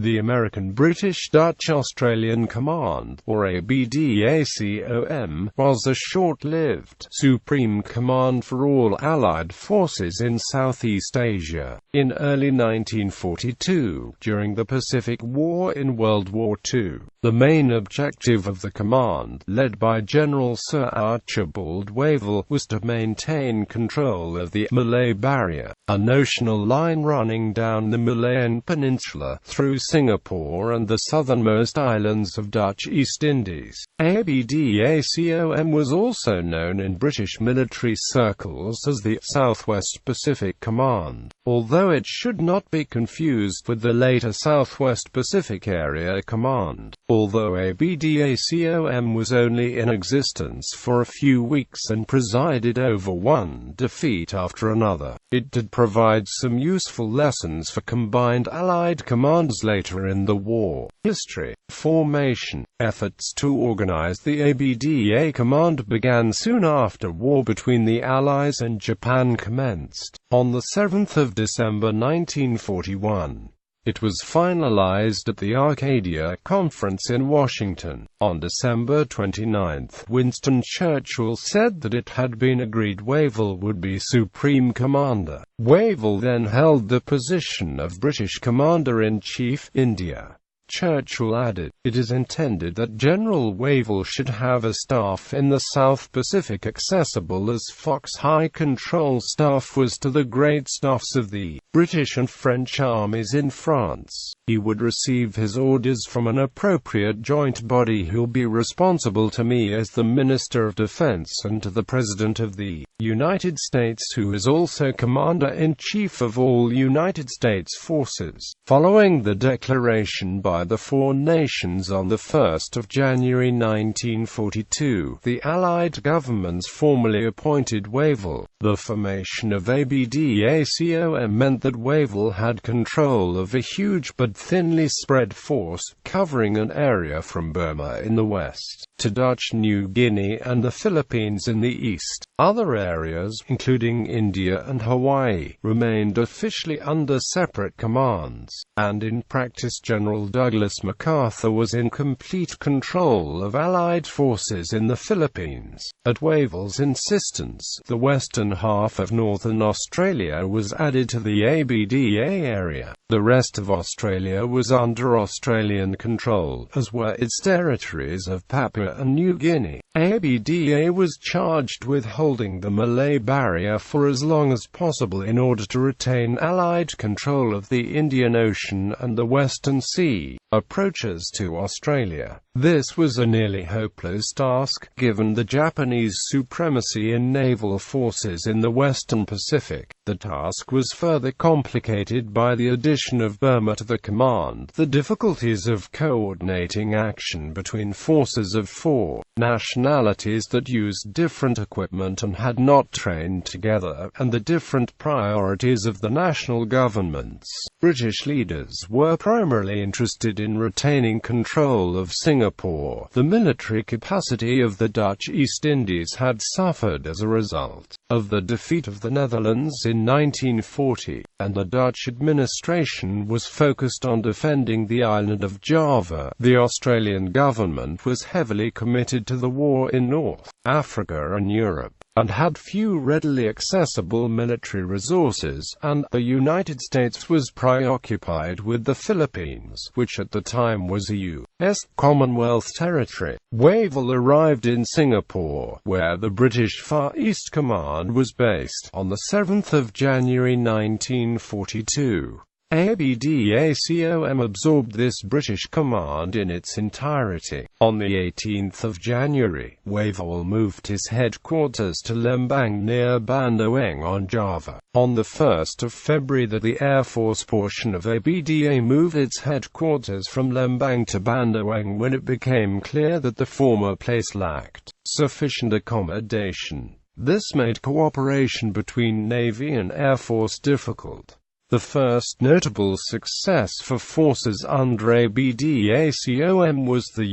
The American-British-Dutch-Australian Command, or ABDACOM, was a short-lived, supreme command for all Allied forces in Southeast Asia. In early 1942, during the Pacific War in World War II, the main objective of the command, led by General Sir Archibald Wavell, was to maintain control of the Malay Barrier, a notional line running down the Malayan Peninsula, through Singapore and the southernmost islands of Dutch East Indies. ABDACOM was also known in British military circles as the Southwest Pacific Command, although it should not be confused with the later Southwest Pacific Area Command. Although ABDACOM was only in existence for a few weeks and presided over one defeat after another, it did provide some useful lessons for combined Allied commands later in the war. History. Formation. Efforts to organize the ABDA command began soon after war between the Allies and Japan commenced. On the 7th of December 1941, it was finalized at the Arcadia Conference in Washington. On December 29, Winston Churchill said that it had been agreed Wavell would be Supreme Commander. Wavell then held the position of British Commander-in-Chief, India. Churchill added, "It is intended that General Wavell should have a staff in the South Pacific accessible as Fox High Control Staff was to the great staffs of the British and French armies in France. He would receive his orders from an appropriate joint body who'll be responsible to me as the Minister of Defense and to the President of the United States, who is also Commander-in-Chief of all United States forces." Following the declaration by the four nations on the 1st of January 1942, the Allied governments formally appointed Wavell. The formation of ABDACOM meant that Wavell had control of a huge but thinly spread force, covering an area from Burma in the west, to Dutch New Guinea and the Philippines in the east. Other areas, including India and Hawaii, remained officially under separate commands, and in practice General Douglas MacArthur was in complete control of Allied forces in the Philippines. At Wavell's insistence, the western half of northern Australia was added to the ABDA area. The rest of Australia was under Australian control, as were its territories of Papua and New Guinea. ABDA was charged with holding the Malay Barrier for as long as possible in order to retain Allied control of the Indian Ocean and the Western Sea approaches to Australia. This was a nearly hopeless task, given the Japanese supremacy in naval forces in the Western Pacific. The task was further complicated by the addition of Burma to the command, the difficulties of coordinating action between forces of four nationalities that used different equipment and had not trained together, and the different priorities of the national governments. British leaders were primarily interested in retaining control of Singapore. The military capacity of the Dutch East Indies had suffered as a result of the defeat of the Netherlands in 1940, and the Dutch administration was focused on defending the island of Java. The Australian government was heavily committed to the war in North Africa and Europe, and had few readily accessible military resources, and the United States was preoccupied with the Philippines, which at the time was a U.S. Commonwealth territory. Wavell arrived in Singapore, where the British Far East Command was based, on the 7th of January 1942. ABDACOM absorbed this British command in its entirety. On the 18th of January, Wavell moved his headquarters to Lembang near Bandoeng on Java. On the 1st of February, the Air Force portion of ABDA moved its headquarters from Lembang to Bandoeng when it became clear that the former place lacked sufficient accommodation. This made cooperation between Navy and Air Force difficult. The first notable success for forces under ABDACOM was the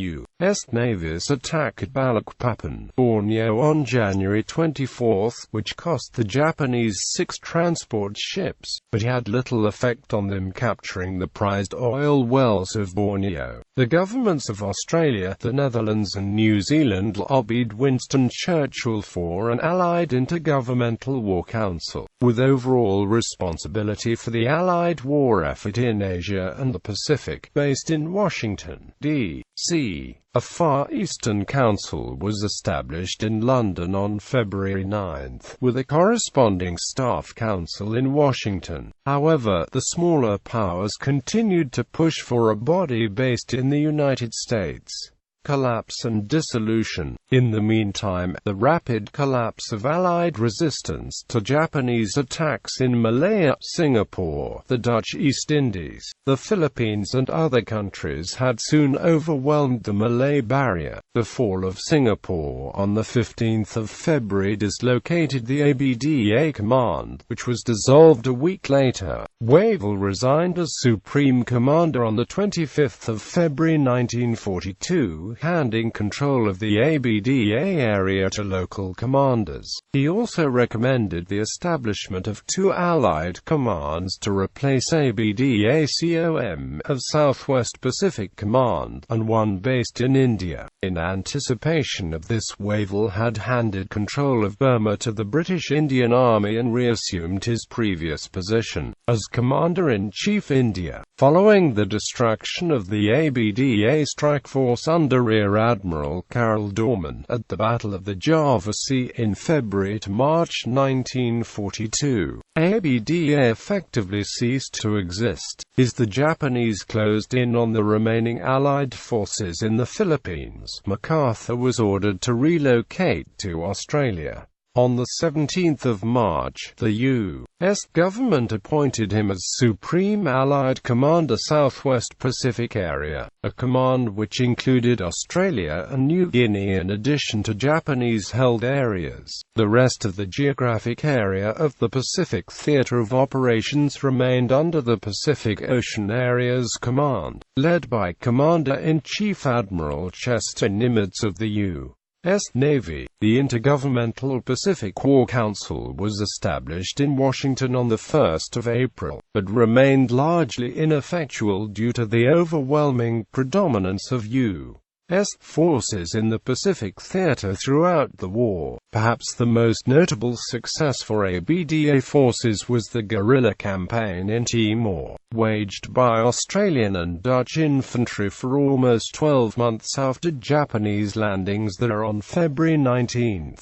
Navy's attack at Balikpapan, Borneo on January 24, which cost the Japanese 6 transport ships, but had little effect on them capturing the prized oil wells of Borneo. The governments of Australia, the Netherlands and New Zealand lobbied Winston Churchill for an Allied Intergovernmental War Council, with overall responsibility for the Allied war effort in Asia and the Pacific, based in Washington, D.C. A Far Eastern Council was established in London on February 9, with a corresponding staff council in Washington. However, the smaller powers continued to push for a body based in the United States. Collapse and dissolution. In the meantime, the rapid collapse of Allied resistance to Japanese attacks in Malaya, Singapore, the Dutch East Indies, the Philippines and other countries had soon overwhelmed the Malay Barrier. The fall of Singapore on the 15th of February dislocated the ABDA command, which was dissolved a week later. Wavell resigned as Supreme Commander on the 25th of February 1942, handing control of the ABDA area to local commanders. He also recommended the establishment of 2 Allied commands to replace ABDACOM of Southwest Pacific Command, and one based in India. In anticipation of this, Wavell had handed control of Burma to the British Indian Army and reassumed his previous position as Commander-in-Chief India. Following the destruction of the ABDA strike force under Rear Admiral Carroll Dorman at the Battle of the Java Sea in February to March 1942, ABDA effectively ceased to exist. The Japanese closed in on the remaining Allied forces in the Philippines. MacArthur was ordered to relocate to Australia. On the 17th of March, the U.S. government appointed him as Supreme Allied Commander Southwest Pacific Area, a command which included Australia and New Guinea in addition to Japanese-held areas. The rest of the geographic area of the Pacific Theater of Operations remained under the Pacific Ocean Areas Command, led by Commander-in-Chief Admiral Chester Nimitz of the U.S. Navy. The Intergovernmental Pacific War Council was established in Washington on the 1st of April, but remained largely ineffectual due to the overwhelming predominance of U.S. forces in the Pacific Theater throughout the war. Perhaps the most notable success for ABDA forces was the guerrilla campaign in Timor, waged by Australian and Dutch infantry for almost 12 months after Japanese landings there on February 19.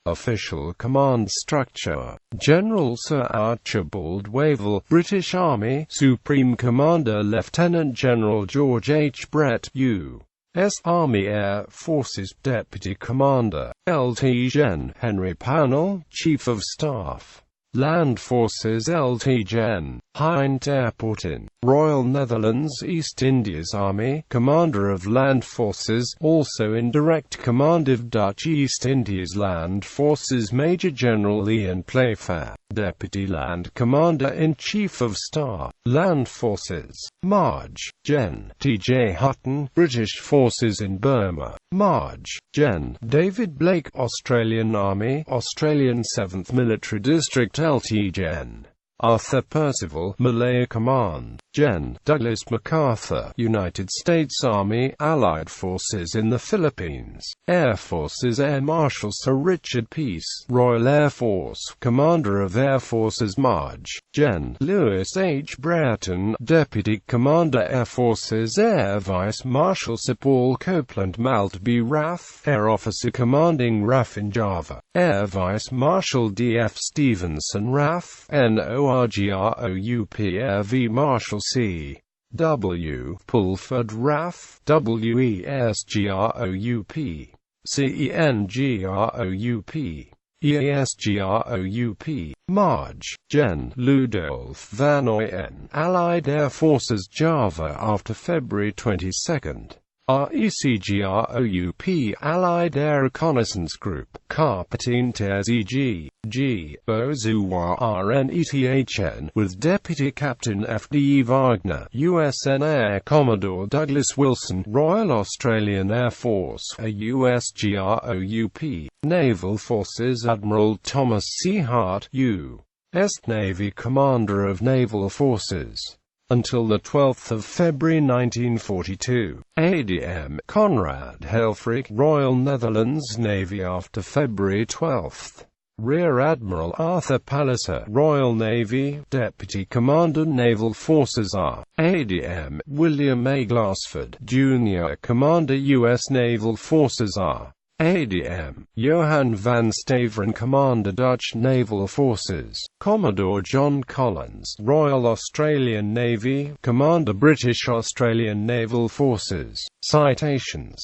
Official command structure: General Sir Archibald Wavell, British Army, Supreme Commander Lieutenant General George H. Brett, U.S. Army Air Forces, Deputy Commander, Lt. Gen. Henry Pownall, Chief of Staff, Land Forces, Lt. Gen. Hind Airport in Royal Netherlands East Indies Army, Commander of Land Forces, also in direct command of Dutch East Indies Land Forces, Major General Ian Playfair, Deputy Land Commander-in-Chief of Staff, Land Forces, Marge. Gen. T.J. Hutton, British Forces in Burma, Marge. Gen. David Blake, Australian Army, Australian 7th Military District, Lt. Gen. Arthur Percival, Malaya Command. Gen. Douglas MacArthur, United States Army, Allied Forces in the Philippines, Air Forces, Air Marshal Sir Richard Peace, Royal Air Force, Commander of Air Forces, Marge. Gen. Lewis H. Brereton, Deputy Commander Air Forces, Air Vice Marshal Sir Paul Copeland Maltby RAF, Air Officer Commanding RAF in Java, Air Vice Marshal D.F. Stevenson RAF, NORGROUP, Air V Marshal C. W. Pulford RAF, WESGROUP, CENGROUP, EASGROUP, Marge. Gen. Ludolf van Ooyen, Allied Air Forces, Java after February 22. RECGROUP Allied Air Reconnaissance Group, Carpentines EG, G, Bozuwa RNETHN, with Deputy Captain F.D. Wagner, USN Air Commodore Douglas Wilson, Royal Australian Air Force, a USGROUP, Naval Forces Admiral Thomas C. Hart, U.S. Navy Commander of Naval Forces. Until 12 February 1942, ADM Conrad Helfrich, Royal Netherlands Navy. After February 12, Rear Admiral Arthur Palliser, Royal Navy, Deputy Commander Naval Forces R. ADM William A. Glassford, Jr. Commander U.S. Naval Forces R. ADM Johan van Staveren, Commander Dutch Naval Forces, Commodore John Collins, Royal Australian Navy, Commander British Australian Naval Forces. Citations